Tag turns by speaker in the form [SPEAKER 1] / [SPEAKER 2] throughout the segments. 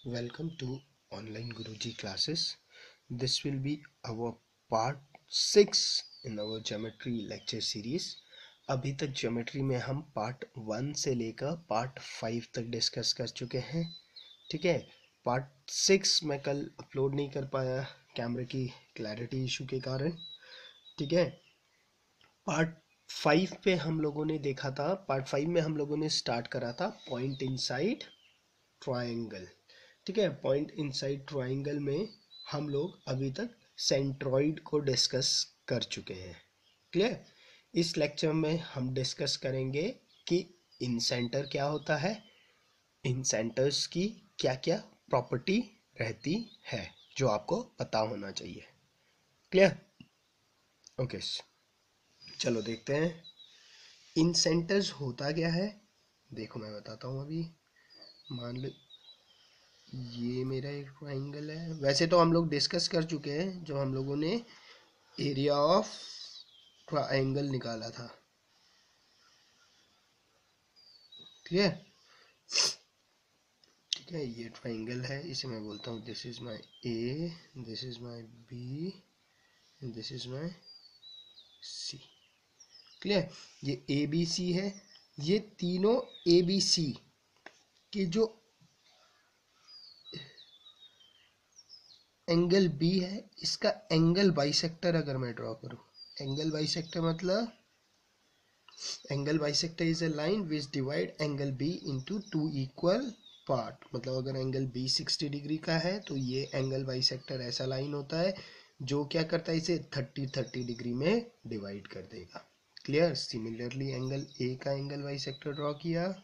[SPEAKER 1] Welcome to Online Guruji classes. This will be our part 6 in our geometry lecture series. अभी तक geometry में हम part 1 से लेकर पार्ट 5 तक डिस्कस कर चुके हैं. ठीक है, पार्ट 6 मैं कल अपलोड नहीं कर पाया कैमरे की क्लैरिटी इशू के कारण. ठीक है, पार्ट 5 पे हम लोगों ने देखा था, पार्ट 5 में हम लोगों ने स्टार्ट करा था पॉइंट इनसाइड ट्रायंगल. ठीक है, पॉइंट इनसाइड ट्रायंगल में हम लोग अभी तक सेंट्रॉइड को डिस्कस कर चुके हैं. क्लियर. इस लेक्चर में हम डिस्कस करेंगे कि इन सेंटर क्या होता है, इन सेंटर्स की क्या क्या प्रॉपर्टी रहती है जो आपको पता होना चाहिए. क्लियर. ओके, चलो देखते हैं इन सेंटर्स होता क्या है. देखो मैं बताता हूँ. अभी मान लो ये मेरा एक ट्राइंगल है. वैसे तो हम लोग डिस्कस कर चुके हैं जो हम लोगों ने एरिया ऑफ ट्राइंगल निकाला था. ठीक है, ठीक है, ये ट्राइंगल है, इसे मैं बोलता हूँ this is my A, this is my B, this is my C. Clear. ये ए बी सी है. ये तीनों ए बी सी के जो एंगल बी है, इसका एंगल बाइसेक्टर अगर मैं ड्रॉ करूं, एंगल बाइसेक्टर मतलब angle bisector is a line which divide angle B into two equal part. मतलब अगर एंगल बी 60 डिग्री का है तो ये एंगल बाइसेक्टर ऐसा लाइन होता है जो क्या करता है, इसे 30 डिग्री में डिवाइड कर देगा. क्लियर. सिमिलरली एंगल ए का एंगल बाइसेक्टर ड्रॉ किया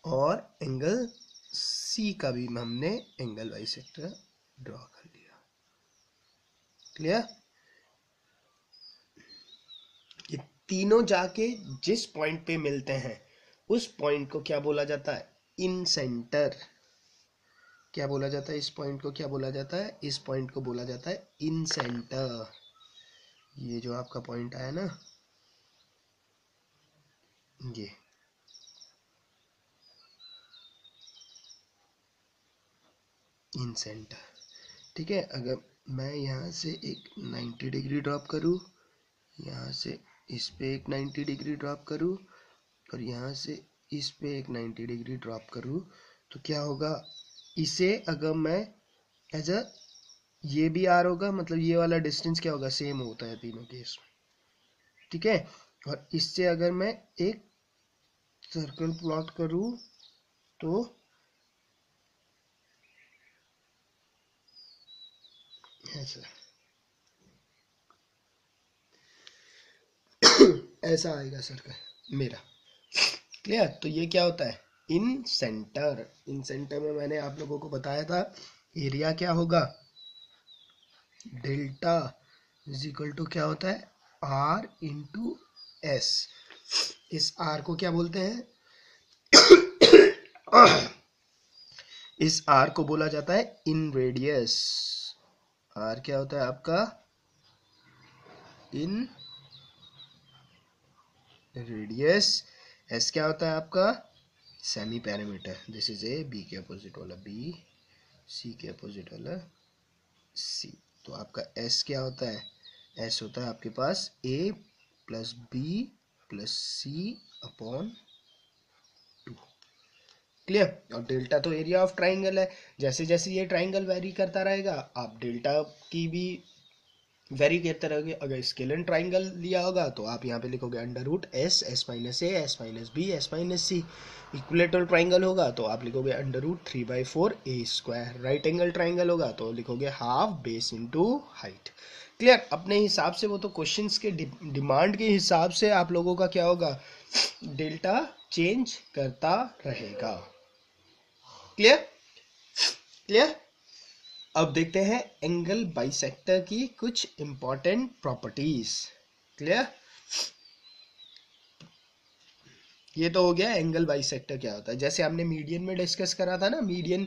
[SPEAKER 1] और एंगल सी का भी हमने एंगल बाइसेक्टर ड्रॉ कर लिया. क्लियर. ये तीनों जाके जिस पॉइंट पे मिलते हैं उस पॉइंट को क्या बोला जाता है, इन सेंटर. क्या बोला जाता है इस पॉइंट को, क्या बोला जाता है इस पॉइंट को बोला जाता है इन सेंटर. ये जो आपका पॉइंट आया ना, ये इन सेंटर. ठीक है, अगर मैं यहाँ से एक 90 डिग्री ड्रॉप करूँ, यहाँ से इस पे एक 90 डिग्री ड्रॉप करूँ और यहाँ से इस पे एक 90 डिग्री ड्रॉप करूँ, तो क्या होगा, इसे अगर मैं एज अ, ये भी आर होगा, मतलब ये वाला डिस्टेंस क्या होगा, सेम होता है तीनों केस में. ठीक है, और इससे अगर मैं एक सर्कल प्लॉट करूँ तो ऐसा ऐसा आएगा सर्कल मेरा. क्लियर. तो ये क्या होता है, इन सेंटर. इन सेंटर में मैंने आप लोगों को बताया था एरिया क्या होगा, डेल्टा इज इक्वल टू क्या होता है, आर इंटू एस. इस आर को क्या बोलते हैं, इस आर को बोला जाता है इन रेडियस. आर क्या होता है आपका, इन रेडियस. एस क्या होता है आपका, semi perimeter. This is A, B के अपोजिट वाला बी, सी के अपोजिट वाला सी. तो आपका एस क्या होता है, एस होता है आपके पास ए प्लस बी प्लस सी अपॉन 2. क्लियर. और डेल्टा तो एरिया ऑफ ट्राइंगल है. जैसे जैसे ये ट्राइंगल वेरी करता रहेगा आप डेल्टा की भी वेरी करते रहोगे. अगर स्केलन ट्राइंगल लिया होगा तो आप यहाँ पे लिखोगे under root S, S minus A, S minus B, S minus C. Equilateral triangle होगा तो आप लिखोगे under root 3/4 A square. Right angle triangle होगा तो लिखोगे half base into height. Clear. अपने हिसाब से वो तो क्वेश्चंस के डिमांड के हिसाब से आप लोगों का क्या होगा, डेल्टा चेंज करता रहेगा. क्लियर. क्लियर. अब देखते हैं एंगल बाइसेक्टर की कुछ इंपॉर्टेंट प्रॉपर्टीज. क्लियर. ये तो हो गया एंगल बाइसेक्टर क्या होता है. जैसे हमने मीडियन में डिस्कस करा था ना, मीडियन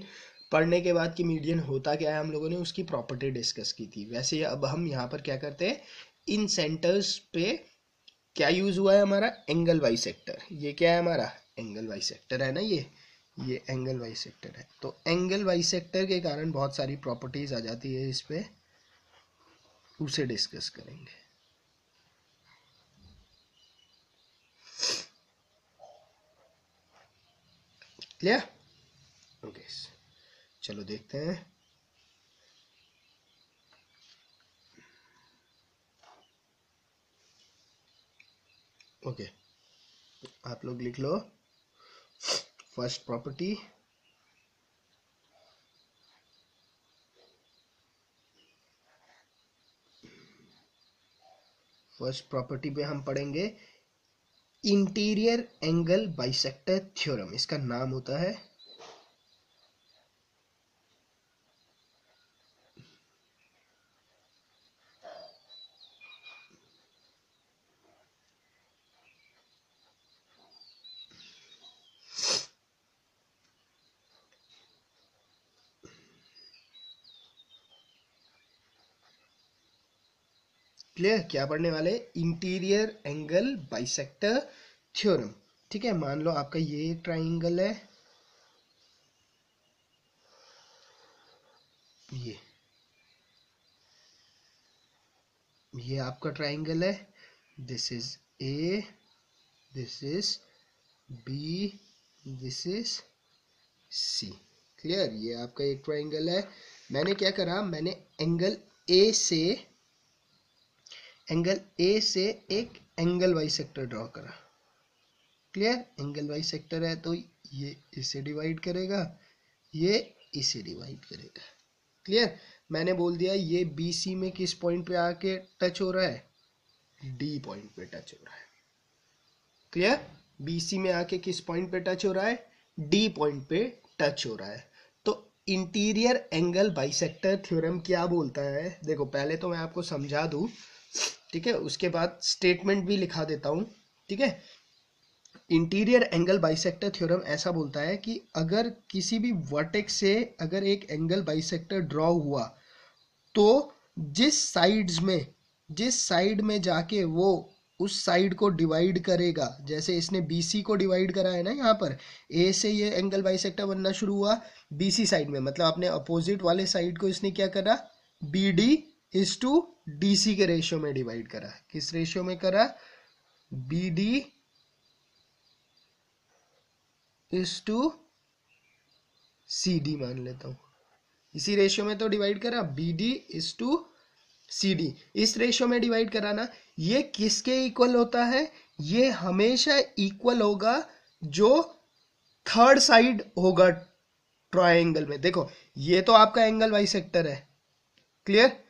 [SPEAKER 1] पढ़ने के बाद कि मीडियन होता क्या है, हम लोगों ने उसकी प्रॉपर्टी डिस्कस की थी. वैसे अब हम यहाँ पर क्या करते हैं, इन सेंटर्स पे क्या यूज हुआ है हमारा, एंगल बाइसेक्टर. ये क्या है हमारा, एंगल बाइसेक्टर है ना ये. ये एंगल बाइसेक्टर है। तो एंगल बाइसेक्टर के कारण बहुत सारी प्रॉपर्टीज आ जाती है, इस पे उसे डिस्कस करेंगे। क्लियर? ओके, चलो देखते हैं। ओके, आप लोग लिख लो फर्स्ट प्रॉपर्टी। फर्स्ट प्रॉपर्टी पे हम पढ़ेंगे इंटीरियर एंगल बाइसेक्टर थ्योरम। इसका नाम होता है क्लियर? क्या पढ़ने वाले? Interior angle bisector theorem. ठीक है, मान लो आपका ये ट्राइंगल है, ये आपका ट्राइंगल है। This is A, this is B, this is C. Clear? ये आपका एक ट्राइंगल है। मैंने क्या करा, मैंने एंगल ए से एक एंगल बाइसेक्टर ड्रॉ करा। क्लियर? एंगल बाइसेक्टर है तो ये इसे डिवाइड करेगा, ये इसे डिवाइड करेगा। क्लियर? मैंने बोल दिया ये बी सी में किस पॉइंट पे आके टच हो रहा है, डी पॉइंट पे टच हो रहा है। क्लियर? बी सी में आके किस पॉइंट पे टच हो रहा है, डी पॉइंट पे टच हो रहा है। तो इंटीरियर एंगल बाइसेक्टर थ्योरम क्या बोलता है, देखो पहले तो मैं आपको समझा दूं, ठीक है, उसके बाद स्टेटमेंट भी लिखा देता हूं। ठीक है, इंटीरियर एंगल बाइसेक्टर थ्योरम ऐसा बोलता है कि अगर किसी भी वर्टेक्स से अगर एक एंगल बाइसेक्टर ड्रॉ हुआ तो जिस साइड में जाके वो उस साइड को डिवाइड करेगा, जैसे इसने BC को डिवाइड करा है ना, यहाँ पर ए से ये एंगल बाइसेक्टर बनना शुरू हुआ BC साइड में, मतलब अपने अपोजिट वाले साइड को इसने क्या करा, BD इज टू DC के रेशियो में डिवाइड करा। किस रेशियो में करा, BD इज टू CD मान लेता हूँ, इसी रेशियो में तो डिवाइड करा, BD इज टू CD, इस रेशियो में डिवाइड कराना। ये किसके इक्वल होता है, ये हमेशा इक्वल होगा जो थर्ड साइड होगा ट्रायंगल में। देखो ये तो आपका एंगल बाइसेक्टर है। क्लियर?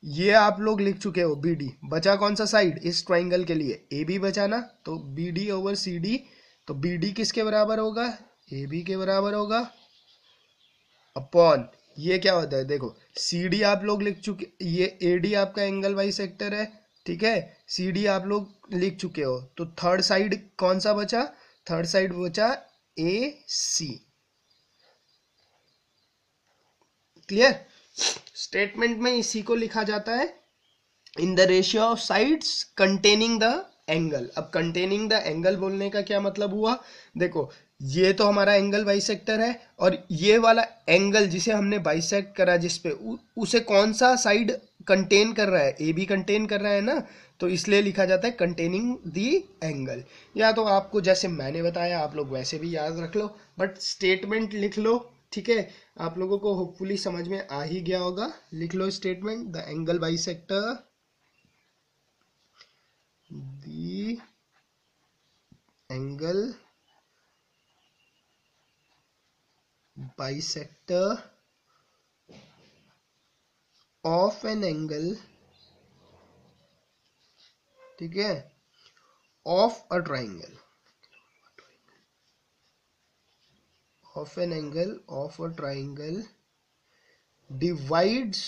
[SPEAKER 1] ये आप लोग लिख चुके हो BD, बचा कौन सा साइड इस ट्रायंगल के लिए, AB बचा ना, तो BD ओवर CD, तो BD किसके बराबर होगा, AB के बराबर होगा, अपॉन ये क्या होता है, देखो CD आप लोग लिख चुके, ये AD आपका एंगल बाइसेक्टर है। ठीक है, CD आप लोग लिख चुके हो, तो थर्ड साइड कौन सा बचा, थर्ड साइड बचा AC। क्लियर? स्टेटमेंट में इसी को लिखा जाता है in the ratio of sides containing the angle. अब कंटेनिंग द एंगल बोलने का क्या मतलब हुआ, देखो ये तो हमारा एंगल बाइसेक्टर है और ये वाला एंगल जिसे हमने बाइसेक्ट करा जिस पे उसे कौन सा साइड कंटेन कर रहा है, ए भी कंटेन कर रहा है ना, तो इसलिए लिखा जाता है कंटेनिंग दी एंगल। या तो आपको जैसे मैंने बताया आप लोग वैसे भी याद रख लो, बट स्टेटमेंट लिख लो। ठीक है, आप लोगों को होपफुली समझ में आ ही गया होगा। लिख लो statement, the angle bisector, the angle bisector of an angle, ठीक है, of a triangle, of an angle of a triangle divides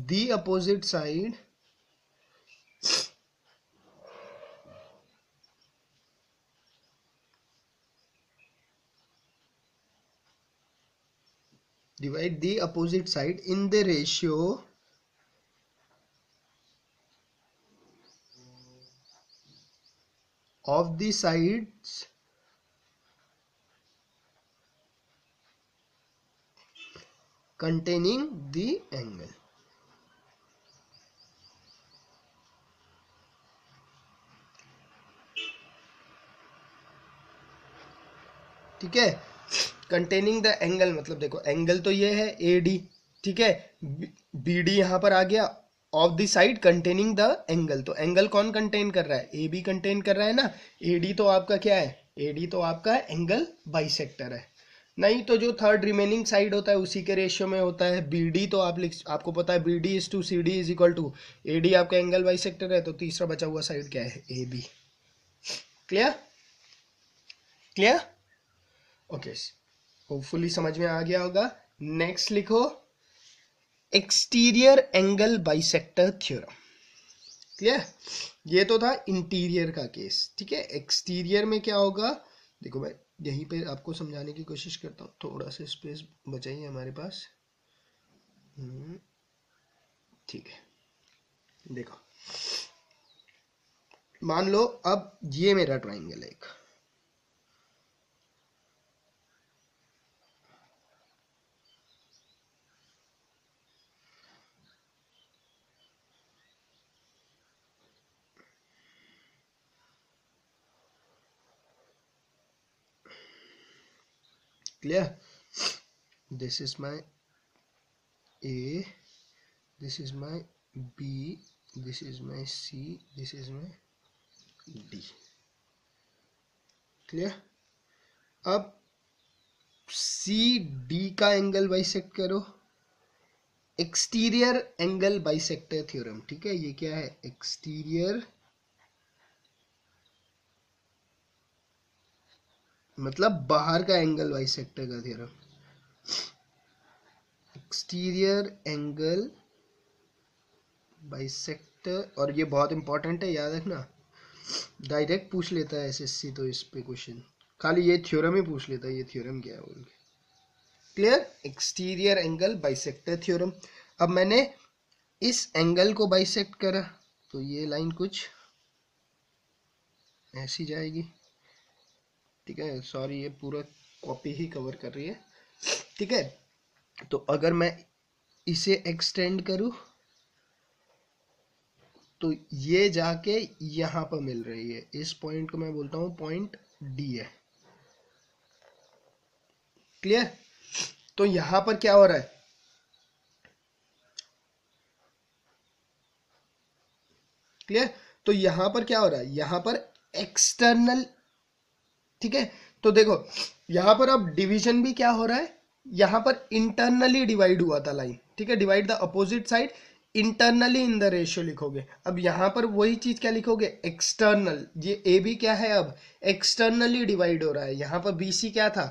[SPEAKER 1] the opposite side divide the opposite side in the ratio of the sides containing the angle. ठीक है, containing the angle मतलब देखो angle तो ये है ए D, ठीक है, B D यहां पर आ गया, of the side containing the angle, तो एंगल कौन कंटेन कर रहा है, ए बी कंटेन कर रहा है ना, ए डी तो आपका क्या है, ए डी तो आपका एंगल बाइसेक्टर है, नहीं तो जो थर्ड रिमेनिंग साइड होता है उसी के रेशियो में होता है, बी डी तो आपको पता है B D is to C D is equal to A D, आपका एंगल बाइसेक्टर है, तो तीसरा बचा हुआ साइड क्या है, A B. Clear, clear, okay, hopefully समझ में आ गया होगा। नेक्स्ट लिखो exterior angle bisector theorem. Clear, ये तो था इंटीरियर का केस, ठीक है, एक्सटीरियर में क्या होगा, देखो मैं यहीं पे आपको समझाने की कोशिश करता हूँ, थोड़ा सा स्पेस बचाइए हमारे पास, ठीक है, देखो मान लो अब ये मेरा ट्राइंगल है एक, clear, this is my A, this is my B, this is my C, this is my D, clear। अब सी डी का एंगल बाइसेक्ट करो, एक्सटीरियर एंगल बाइसेक्टर थ्योरम, ठीक है, ये क्या है, एक्सटीरियर मतलब बाहर का एंगल बाइसेक्टर का थ्योरम, एक्सटीरियर एंगल बाइसेक्टर, और ये बहुत इंपॉर्टेंट है, याद रखना, डायरेक्ट पूछ लेता है एसएससी तो इस पे क्वेश्चन, खाली ये थ्योरम ही पूछ लेता है, ये थ्योरम क्या है बोल के। Clear, exterior angle bisector theorem. अब मैंने इस एंगल को बाइसेक्ट करा तो ये लाइन कुछ ऐसी जाएगी, ठीक है, सॉरी ये पूरा कॉपी ही कवर कर रही है, ठीक है, तो अगर मैं इसे एक्सटेंड करूं तो ये जाके यहां पर मिल रही है, इस पॉइंट को मैं बोलता हूं पॉइंट डी है। क्लियर, तो यहां पर क्या हो रहा है, क्लियर, तो यहां पर क्या हो रहा है, यहां पर एक्सटर्नल, ठीक है, तो देखो यहां पर अब डिवीजन भी क्या हो रहा है, यहां पर इंटरनली डिवाइड हुआ था लाइन, ठीक है, divide the opposite side internally in the ratio लिखोगे, अब यहां पर वही चीज क्या लिखोगे, एक्सटर्नल, ये ए बी क्या है, अब एक्सटर्नली डिवाइड हो रहा है, यहां पर बी सी क्या था,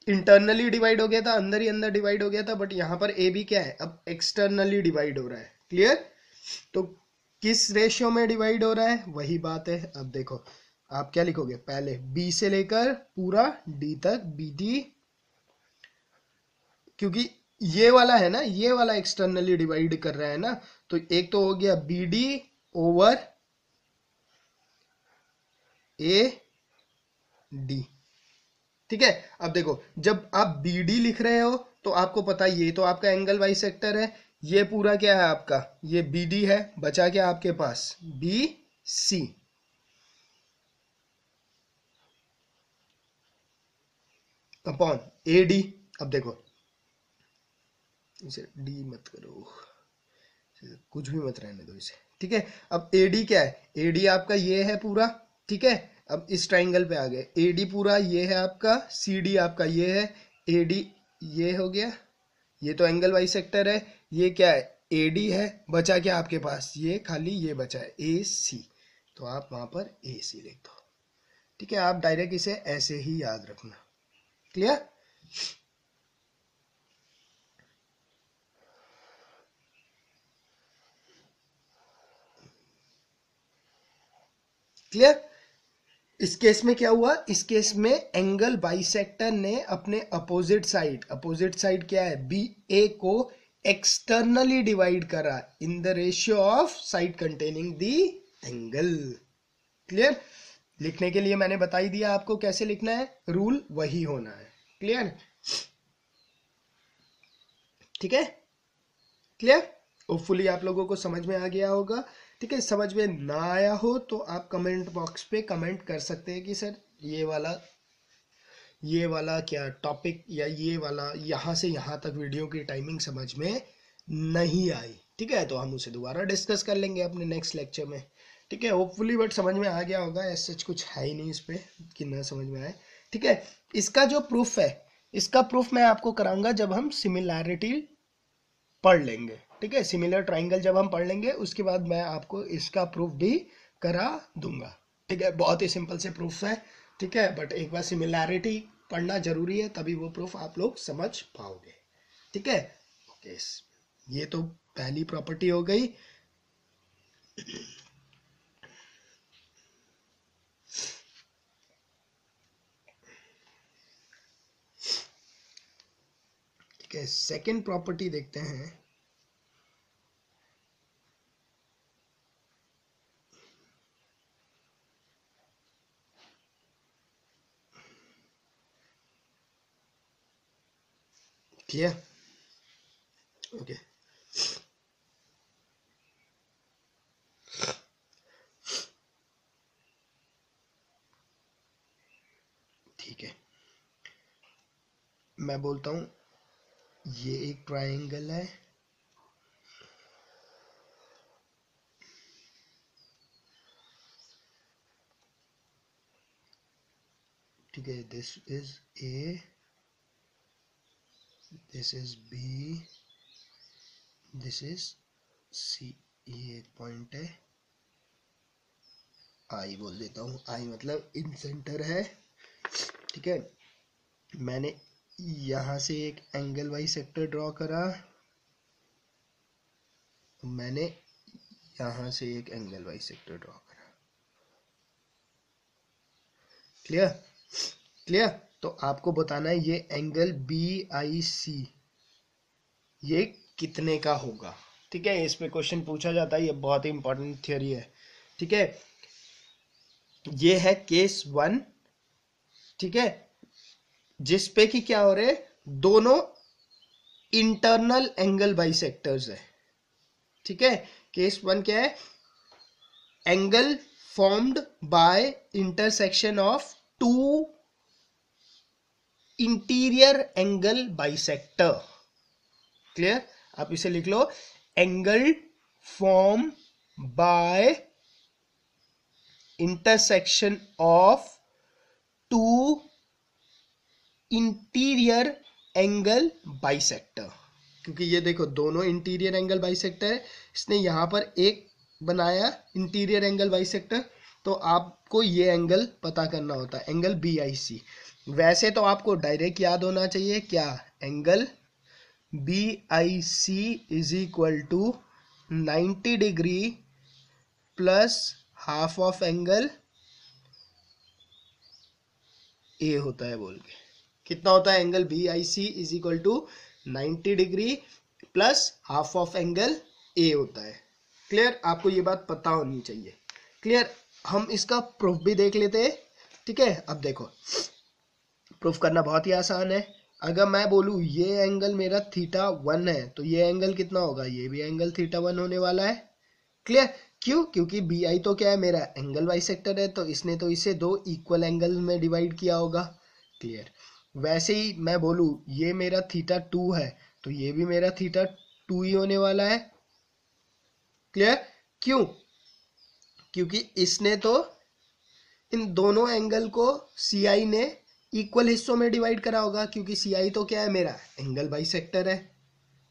[SPEAKER 1] इंटरनली डिवाइड हो गया था, अंदर ही अंदर डिवाइड हो गया था, बट यहां पर ए बी क्या है, अब एक्सटर्नली डिवाइड हो रहा है। क्लियर, तो किस रेशियो में डिवाइड हो रहा है, वही बात है। अब देखो आप क्या लिखोगे, पहले बी से लेकर पूरा डी तक, बी डी, क्योंकि ये वाला है ना, ये वाला एक्सटर्नली डिवाइड कर रहा है ना, तो एक तो हो गया B D over A D, ठीक है। अब देखो जब आप बी डी लिख रहे हो तो आपको पता ये तो आपका एंगल बाइसेक्टर है, ये पूरा क्या है आपका, ये बी डी है, बचा क्या आपके पास B C, upon A D. अब देखो इसे डी मत करो, कुछ भी मत रहने दो इसे, ठीक है। अब ए डी क्या है, ए डी आपका ये है पूरा, ठीक है, अब इस ट्राइंगल पे आ गए, ए डी पूरा ये है आपका, सी डी आपका ये है, ए डी ये हो गया, ये तो एंगल बाइसेक्टर है, ये क्या है ए डी है, बचा क्या आपके पास, ये खाली ये बचा है ए सी, तो आप वहां पर ए सी लिख दो, ठीक है, आप डायरेक्ट इसे ऐसे ही याद रखना। Clear, clear. इस केस में क्या हुआ, इस केस में एंगल बाइसेक्टर ने अपने अपोजिट साइड क्या है बी ए को एक्सटर्नली डिवाइड करा in the ratio of side containing the angle. Clear, लिखने के लिए मैंने बता ही दिया आपको कैसे लिखना है, रूल वही होना है। क्लियर? ठीक है, क्लियर? होपफुली आप लोगों को समझ में आ गया होगा। ठीक है, समझ में ना आया हो तो आप कमेंट बॉक्स पे कमेंट कर सकते हैं कि सर ये वाला क्या टॉपिक या ये वाला यहाँ से यहाँ तक वीडियो की टाइमिंग समझ में नहीं आई। ठीक है, तो हम उसे दोबारा डिस्कस कर लेंगे अपने नेक्स्ट लेक्चर में। ठीक है, होपफुली बट समझ में आ गया होगा, ऐसा कुछ है ही नहीं इस पे कि ना समझ में आए। ठीक है, इसका जो प्रूफ है, इसका प्रूफ मैं आपको कराऊंगा जब हम सिमिलैरिटी पढ़ लेंगे। ठीक है, सिमिलर ट्राइंगल जब हम पढ़ लेंगे उसके बाद मैं आपको इसका प्रूफ भी करा दूंगा। ठीक है, बहुत ही सिंपल से प्रूफ है। ठीक है, बट एक बार सिमिलैरिटी पढ़ना जरूरी है, तभी वो प्रूफ आप लोग समझ पाओगे। ठीक है, ओके, ये तो पहली प्रॉपर्टी हो गई। ठीक है, सेकंड प्रॉपर्टी देखते हैं। क्लियर? ओके, ठीक है, मैं बोलता हूं ये एक ट्राइंगल है, ठीक है, this is A, this is B, this is C. ये एक पॉइंट है, आई बोल देता हूँ, आई मतलब इन सेंटर है। ठीक है, मैंने यहां से एक एंगल वाई सेक्टर ड्रॉ करा, मैंने यहां से एक एंगल वाई सेक्टर ड्रॉ करा। क्लियर? क्लियर? तो आपको बताना है ये एंगल बी आई सी ये कितने का होगा। ठीक है, इस पे क्वेश्चन पूछा जाता है, ये बहुत ही इंपॉर्टेंट थ्योरी है। ठीक है, ये है केस 1। ठीक है, जिस पे कि क्या हो रहे हैं, दोनों इंटरनल एंगल बाइसेक्टर्स है। ठीक है, केस 1 क्या है, angle formed by intersection of two interior angle bisector. Clear? आप इसे लिख लो, angle form by intersection of two interior angle bisector. क्योंकि ये देखो दोनों इंटीरियर एंगल बाइसेक्टर है, इसने यहां पर एक बनाया इंटीरियर एंगल बाइसेक्टर, तो आपको ये एंगल पता करना होता है, एंगल बी आई सी। वैसे तो आपको डायरेक्ट याद होना चाहिए क्या, angle B I C is equal to 90 degree plus half of angle A होता है बोल के। कितना होता है, angle B I C is equal to 90 degree plus half of angle A होता है। क्लियर? आपको ये बात पता होनी चाहिए। क्लियर? हम इसका प्रूफ भी देख लेते हैं। ठीक है, अब देखो प्रूफ करना बहुत ही आसान है। अगर मैं बोलूं ये एंगल मेरा θ1 है, तो ये एंगल कितना होगा, ये भी एंगल θ1 होने वाला है। क्लियर? क्यों? क्योंकि बी आई तो क्या है, मेरा एंगल बाइसेक्टर है, तो इसने तो इसे दो इक्वल एंगल में डिवाइड किया होगा। क्लियर? वैसे ही मैं बोलूं ये मेरा θ2 है, तो ये भी मेरा θ2 ही होने वाला है। क्लियर? क्यों? क्योंकि इसने तो इन दोनों एंगल को सी आई ने इक्वल हिस्सों में डिवाइड करा होगा, क्योंकि सी आई तो क्या है, मेरा एंगल बाइसेक्टर है।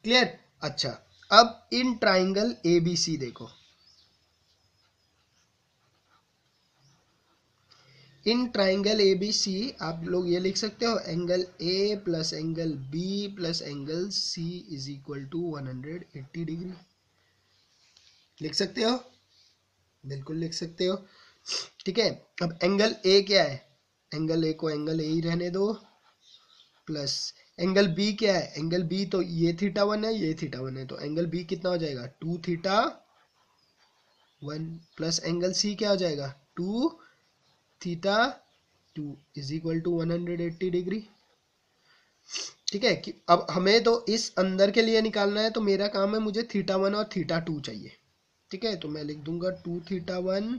[SPEAKER 1] क्लियर? अच्छा, अब in triangle A B C देखो, in triangle A B C आप लोग ये लिख सकते हो, angle A plus angle B plus angle C is equal to 180 degree. लिख सकते हो, बिल्कुल लिख सकते हो। ठीक है, अब एंगल ए क्या है, एंगल ए को एंगल ए ही रहने दो, प्लस एंगल बी क्या है, एंगल बी तो ये θ1 है, ये θ1 है, तो एंगल बी कितना हो जाएगा 2θ1 प्लस एंगल सी क्या हो जाएगा 2 theta 2 is equal to 180 degree. ठीक है कि अब हमें तो इस अंदर के लिए निकालना है, तो मेरा काम है, मुझे थीटा 1 और थीटा 2 चाहिए। ठीक है, तो मैं लिख दूंगा 2 theta 1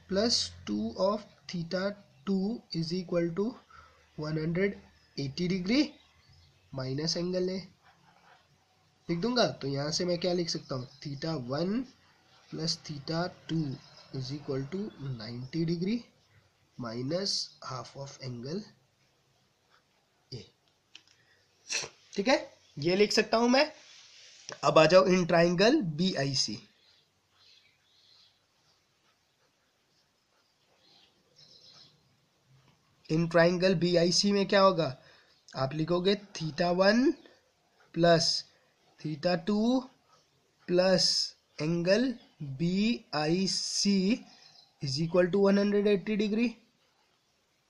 [SPEAKER 1] plus 2 of theta 2 is equal to 180 degree minus angle A लिख दूंगा। तो यहाँ से मैं क्या लिख सकता हूँ, theta 1 plus theta 2 is equal to 90 degree minus half of angle A. ठीक है, ये लिख सकता हूं मैं। अब आ जाओ in triangle B I C. In triangle B I C में क्या होगा, आप लिखोगे theta 1 plus theta 2 plus angle B I C is equal to 180 degree,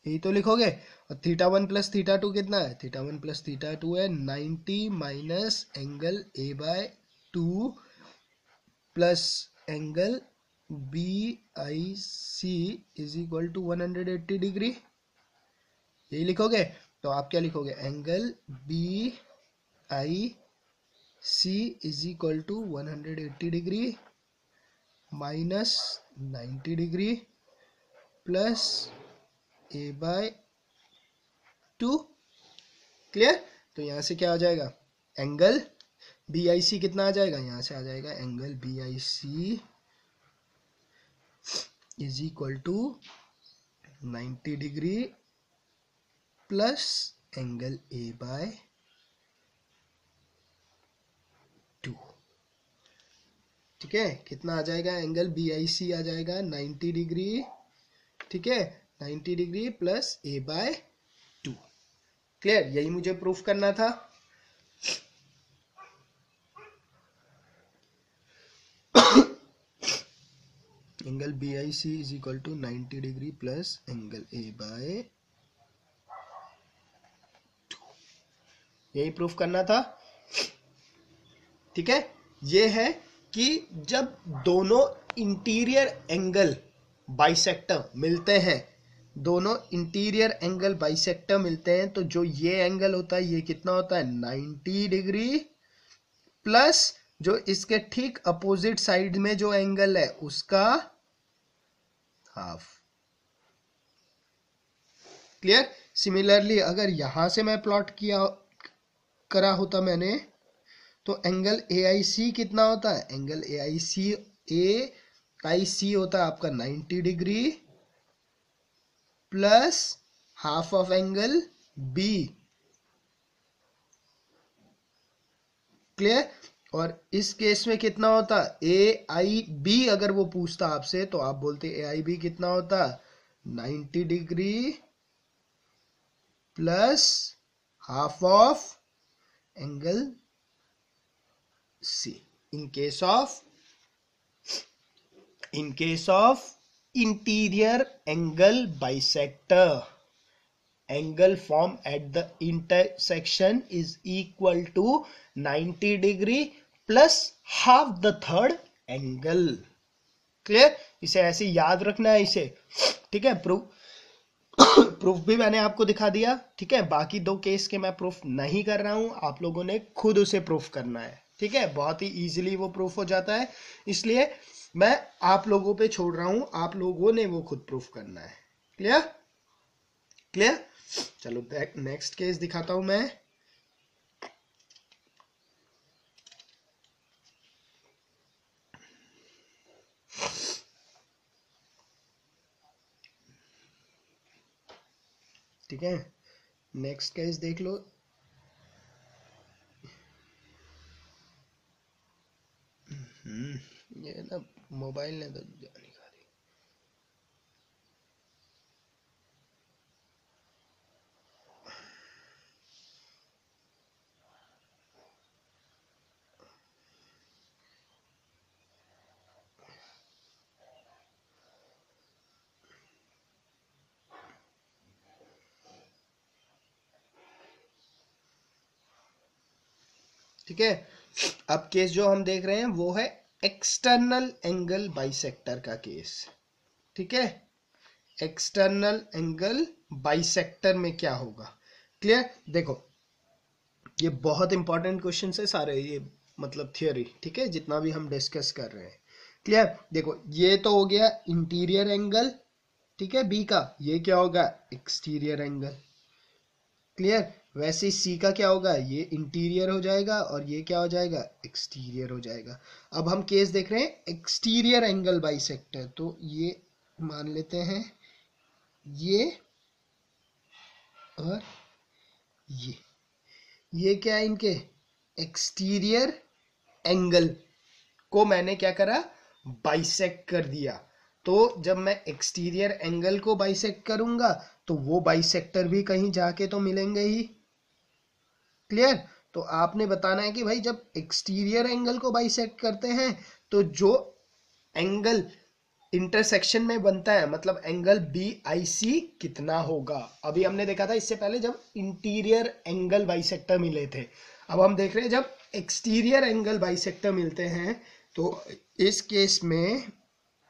[SPEAKER 1] यही तो लिखोगे। और थीटा 1 प्लस थीटा 2 कितना है, थीटा 1 प्लस थीटा 2 है 90 minus angle A by 2 plus angle B I C is equal to 180 degree, यही लिखोगे। तो आप क्या लिखोगे, angle B I C is equal to 180 degree minus 90 degree plus A by 2। Clear. तो यहाँ से क्या आ जाएगा, एंगल बी आई सी कितना आ जाएगा, यहाँ से आ जाएगा angle B I C is equal to 90 degree plus angle A by 2। ठीक है, कितना आ जाएगा, एंगल बी आई सी आ जाएगा 90 डिग्री। ठीक है, 90 degree plus A by 2। Clear, यही मुझे प्रूफ करना था। Angle B I C is equal to 90 degree plus angle A by 2, यही प्रूफ करना था। ठीक है, ये है कि जब दोनों इंटीरियर एंगल बाइसेक्टर मिलते हैं, दोनों इंटीरियर एंगल बाइसेक्टर मिलते हैं, तो जो ये एंगल होता है ये कितना होता है 90 डिग्री प्लस जो इसके ठीक अपोजिट साइड में जो एंगल है उसका हाफ। क्लियर। सिमिलरली अगर यहां से मैं प्लॉट किया करा होता मैंने, तो एंगल ए आई सी कितना होता है, एंगल ए आई सी होता है आपका 90 degree plus half of angle B. Clear. और इस केस में कितना होता, ए आई बी अगर वो पूछता आपसे तो आप बोलते ए आई बी कितना होता 90 degree plus half of angle C. In case of interior angle bisector, angle formed at the intersection is equal to 90 degree plus half the third angle। Clear, इसे ऐसे याद रखना है इसे। ठीक है, प्रूफ भी मैंने आपको दिखा दिया। ठीक है, बाकी दो केस के मैं प्रूफ नहीं कर रहा हूं, आप लोगों ने खुद उसे प्रूफ करना है। ठीक है, बहुत ही इजीली वो प्रूफ हो जाता है, इसलिए मैं आप लोगों पे छोड़ रहा हूं, आप लोगों ने वो खुद प्रूफ करना है। क्लियर। क्लियर, चलो नेक्स्ट केस दिखाता हूं मैं। ठीक है, नेक्स्ट केस देख लो। ये ना मोबाइल ने तो जानी खा दी। ठीक है, अब केस जो हम देख रहे हैं वो है एक्सटर्नल एंगल बाइसेक्टर का केस। ठीक है, एक्सटर्नल एंगल बाइसेक्टर में क्या होगा। क्लियर। देखो ये बहुत इंपॉर्टेंट क्वेश्चन है सारे, ये मतलब थियोरी, ठीक है, जितना भी हम डिस्कस कर रहे हैं। क्लियर। देखो ये तो हो गया इंटीरियर एंगल, ठीक है, बी का, ये क्या होगा, एक्सटीरियर एंगल। क्लियर। वैसे सी का क्या होगा, ये इंटीरियर हो जाएगा और ये क्या हो जाएगा, एक्सटीरियर हो जाएगा। अब हम केस देख रहे हैं एक्सटीरियर एंगल बाइसेक्टर, तो ये मान लेते हैं ये और ये क्या है, इनके एक्सटीरियर एंगल को मैंने क्या करा, बाइसेक्ट कर दिया। तो जब मैं एक्सटीरियर एंगल को बाइसेक्ट करूंगा तो वो बाइसेक्टर भी कहीं जाके तो मिलेंगे ही। क्लियर। तो आपने बताना है कि भाई जब एक्सटीरियर एंगल को बाइसेक्ट करते हैं तो जो एंगल इंटरसेक्शन में बनता है, मतलब एंगल बी आई सी कितना होगा। अभी हमने देखा था इससे पहले जब इंटीरियर एंगल बाइसेक्टर मिले थे। अब हम देख रहे हैं जब एक्सटीरियर एंगल बाइसेक्टर मिलते हैं तो इस केस में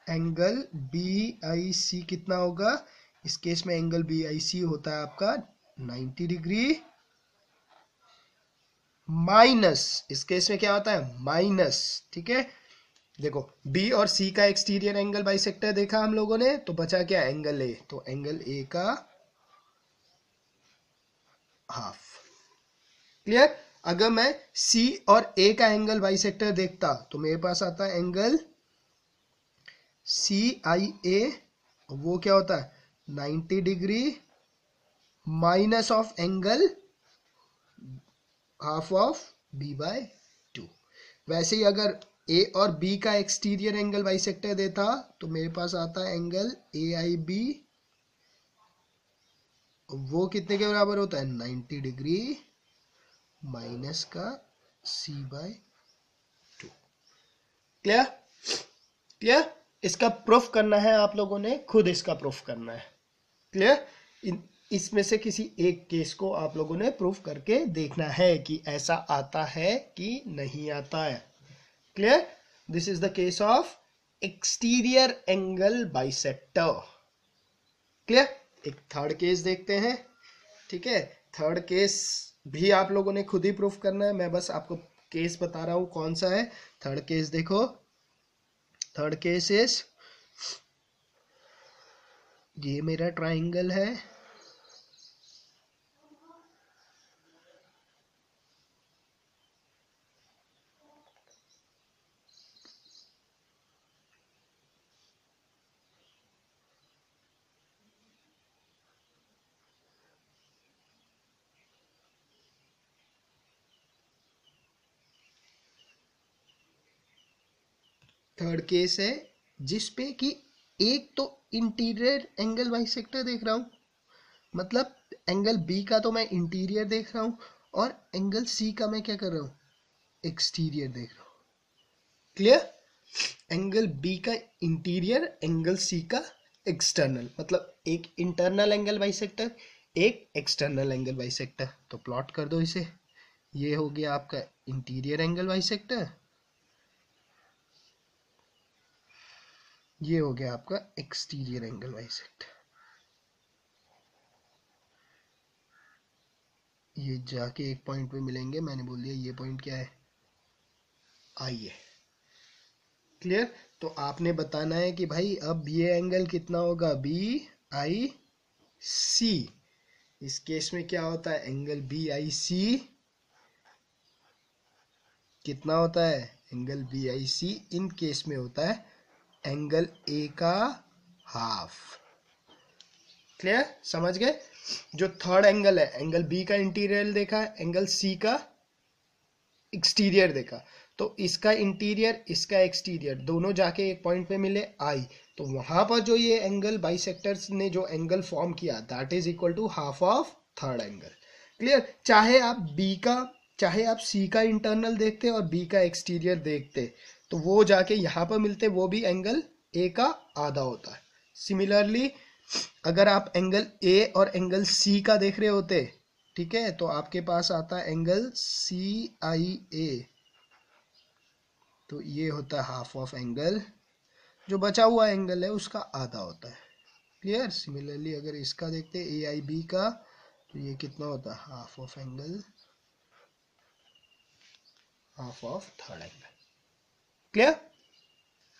[SPEAKER 1] एंगल बी आई सी कितना होगा। इस केस में एंगल बी आई सी होता है आपका 90 डिग्री माइनस, इस केस में क्या होता है माइनस, ठीक है। देखो बी और सी का एक्सटीरियर एंगल बाइसेक्टर देखा हम लोगों ने, तो बचा क्या, एंगल ए, तो एंगल ए का हाफ। क्लियर। अगर मैं सी और ए का एंगल बाइसेक्टर देखता तो मेरे पास आता है एंगल सी आई ए, वो क्या होता है 90 degree minus of angle half of B by 2। वैसे ही अगर ए और बी का एक्सटीरियर एंगल बाइसेक्टर देता तो मेरे पास आता है एंगल ए आई बी, वो कितने के बराबर होता है 90 डिग्री माइनस का सी बाय 2। क्लियर। क्लियर। इसका प्रूफ करना है आप लोगों ने, खुद इसका प्रूफ करना है। क्लियर। इसमें से किसी एक केस को आप लोगों ने प्रूफ करके देखना है कि ऐसा आता है कि नहीं आता है। Clear. This is the case of exterior angle bisector. Clear. एक थर्ड केस देखते हैं, ठीक है। थर्ड केस भी आप लोगों ने खुद ही प्रूफ करना है, मैं बस आपको केस बता रहा हूं कौन सा है। थर्ड केस देखो, थर्ड केस इज, ये मेरा ट्राइंगल है, थर्ड केस है जिसपे कि एक तो इंटीरियर एंगल बाइसेक्टर देख रहा हूं, मतलब एंगल बी का तो मैं इंटीरियर देख रहा हूं और एंगल सी का मैं क्या कर रहा हूं, एक्सटीरियर देख रहा हूं। क्लियर। एंगल बी का इंटीरियर, एंगल सी का एक्सटर्नल, मतलब एक इंटरनल एंगल बाइसेक्टर, एक एक्सटर्नल एंगल बाइसेक्टर। तो प्लॉट कर दो इसे, ये हो गया आपका इंटीरियर एंगल बाइसेक्टर, ये हो गया आपका एक्सटीरियर एंगल बाइसेक्टर। ये जाके एक पॉइंट पे मिलेंगे, मैंने बोल दिया ये पॉइंट क्या है, आई है। क्लियर। तो आपने बताना है कि भाई अब ये एंगल कितना होगा, बी आई सी। इस केस में क्या होता है, एंगल बी आई सी कितना होता है, angle B I C in case में होता है एंगल ए का हाफ। क्लियर, समझ गए। जो थर्ड एंगल है, एंगल बी का इंटीरियर देखा, एंगल सी का एक्सटीरियर देखा, तो इसका इंटीरियर इसका एक्सटीरियर दोनों जाके एक पॉइंट पे मिले आई, तो वहां पर जो ये एंगल बाइसेक्टर्स ने जो एंगल फॉर्म किया that is equal to half of third angle. Clear. चाहे आप बी का, चाहे आप सी का इंटरनल देखते और बी का एक्सटीरियर देखते, तो वो जाके यहाँ पर मिलते, वो भी एंगल ए का आधा होता है। सिमिलरली अगर आप एंगल ए और एंगल सी का देख रहे होते, ठीक है, तो आपके पास आता है एंगल सी आई ए, तो ये होता है हाफ ऑफ एंगल, जो बचा हुआ एंगल है उसका आधा होता है। क्लियर। सिमिलरली अगर इसका देखते ए आई बी का, तो ये कितना होता है, half of angle, half of third angle. Clear.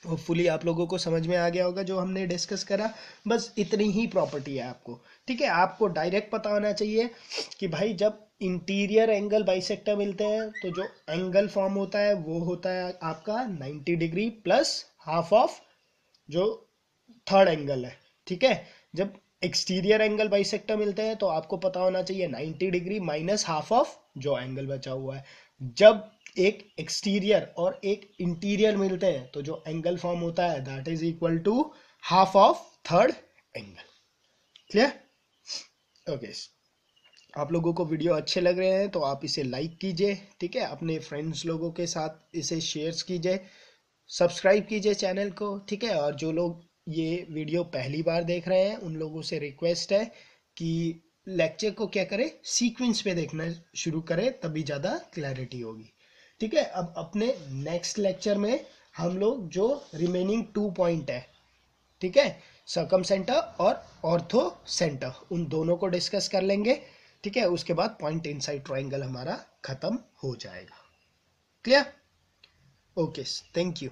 [SPEAKER 1] Hopefully आप लोगों को समझ में आ गया होगा जो हमने डिस्कस करा। बस इतनी ही प्रॉपर्टी है आपको, ठीक है। आपको डायरेक्ट पता होना चाहिए कि भाई जब इंटीरियर एंगल बाइसेक्टर मिलते हैं तो जो एंगल फॉर्म होता है वो होता है आपका 90 डिग्री प्लस हाफ ऑफ जो थर्ड एंगल है, ठीक है। जब एक्सटीरियर एंगल बाइसेक्टर मिलते हैं तो आपको पता होना चाहिए 90 डिग्री माइनस हाफ ऑफ जो एंगल बचा हुआ है। जब एक एक्सटीरियर और एक इंटीरियर मिलते हैं तो जो एंगल फॉर्म होता है that is equal to half of third angle. Clear. Okay, आप लोगों को वीडियो अच्छे लग रहे हैं तो आप इसे लाइक कीजिए, ठीक है। अपने फ्रेंड्स लोगों के साथ इसे शेयर कीजिए, सब्सक्राइब कीजिए चैनल को, ठीक है। और जो लोग ये वीडियो पहली बार देख रहे हैं उन लोगों से रिक्वेस्ट है कि लेक्चर को क्या करें, सीक्वेंस पे देखना शुरू करें, तभी ज़्यादा क्लैरिटी होगी, ठीक है। अब अपने नेक्स्ट लेक्चर में हम लोग जो रिमेनिंग 2 पॉइंट है, ठीक है, सर्कम सेंटर और ऑर्थो सेंटर, उन दोनों को डिस्कस कर लेंगे, ठीक है। उसके बाद पॉइंट इनसाइड ट्रायंगल हमारा खत्म हो जाएगा। क्लियर। Okay, thank you.